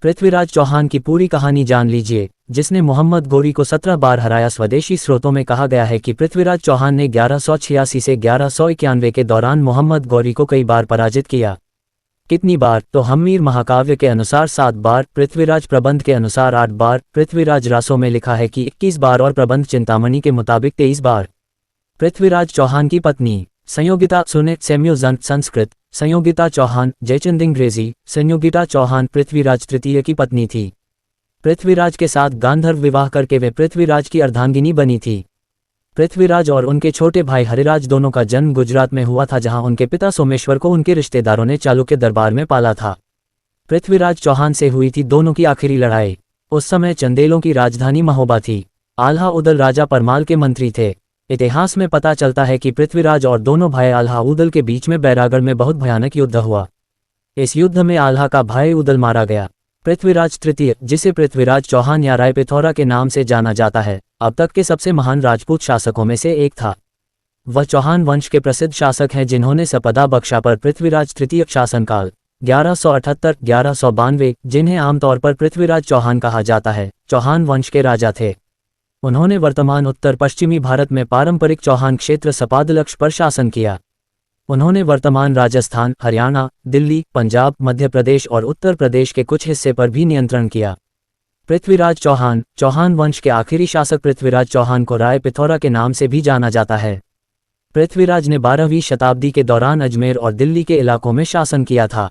पृथ्वीराज चौहान की पूरी कहानी जान लीजिए, जिसने मोहम्मद गौरी को 17 बार हराया। स्वदेशी स्रोतों में कहा गया है कि पृथ्वीराज चौहान ने 1186 से 1191 के दौरान मोहम्मद गौरी को कई बार पराजित किया। कितनी बार? तो हम्मीर महाकाव्य के अनुसार 7 बार, पृथ्वीराज प्रबंध के अनुसार 8 बार, पृथ्वीराज रासों में लिखा है कि 21 बार और प्रबंध चिंतामणि के मुताबिक 23 बार। पृथ्वीराज चौहान की पत्नी संयोगिता सुने सेम्योजंत संस्कृत, संयोगिता चौहान जयचंद अंग्रेजी, संयोगिता चौहान पृथ्वीराज तृतीय की पत्नी थी। पृथ्वीराज के साथ गांधर्व विवाह करके वे पृथ्वीराज की अर्धांगिनी बनी थी। पृथ्वीराज और उनके छोटे भाई हरिराज दोनों का जन्म गुजरात में हुआ था, जहां उनके पिता सोमेश्वर को उनके रिश्तेदारों ने चालुक्य दरबार में पाला था। पृथ्वीराज चौहान से हुई थी दोनों की आखिरी लड़ाई। उस समय चंदेलों की राजधानी महोबा थी। आल्हा उदल राजा परमाल के मंत्री थे। इतिहास में पता चलता है कि पृथ्वीराज और दोनों भाई आल्हा उदल के बीच में बैरागढ़ में बहुत भयानक युद्ध हुआ। इस युद्ध में आल्हा का भाई उदल मारा गया। पृथ्वीराज तृतीय, जिसे पृथ्वीराज चौहान या रायपिथौरा के नाम से जाना जाता है, अब तक के सबसे महान राजपूत शासकों में से एक था। वह चौहान वंश के प्रसिद्ध शासक हैं जिन्होंने सपदा बख्शा पर पृथ्वीराज तृतीय शासनकाल 1178-1192, जिन्हें आमतौर पर पृथ्वीराज चौहान कहा जाता है, चौहान वंश के राजा थे। उन्होंने वर्तमान उत्तर पश्चिमी भारत में पारंपरिक चौहान क्षेत्र सपादलक्ष पर शासन किया। उन्होंने वर्तमान राजस्थान, हरियाणा, दिल्ली, पंजाब, मध्य प्रदेश और उत्तर प्रदेश के कुछ हिस्से पर भी नियंत्रण किया। पृथ्वीराज चौहान, चौहान वंश के आखिरी शासक पृथ्वीराज चौहान को राय पिथौरा के नाम से भी जाना जाता है। पृथ्वीराज ने 12वीं शताब्दी के दौरान अजमेर और दिल्ली के इलाकों में शासन किया था।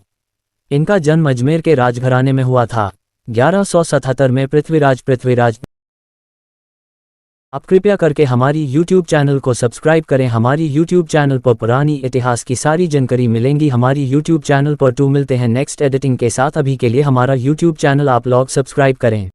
इनका जन्म अजमेर के राजघराने में हुआ था। 1177 में पृथ्वीराज आप कृपया करके हमारी YouTube चैनल को सब्सक्राइब करें। हमारी YouTube चैनल पर पुरानी इतिहास की सारी जानकारी मिलेंगी। हमारी YouTube चैनल पर मिलते हैं नेक्स्ट एडिटिंग के साथ। अभी के लिए हमारा YouTube चैनल आप लोग सब्सक्राइब करें।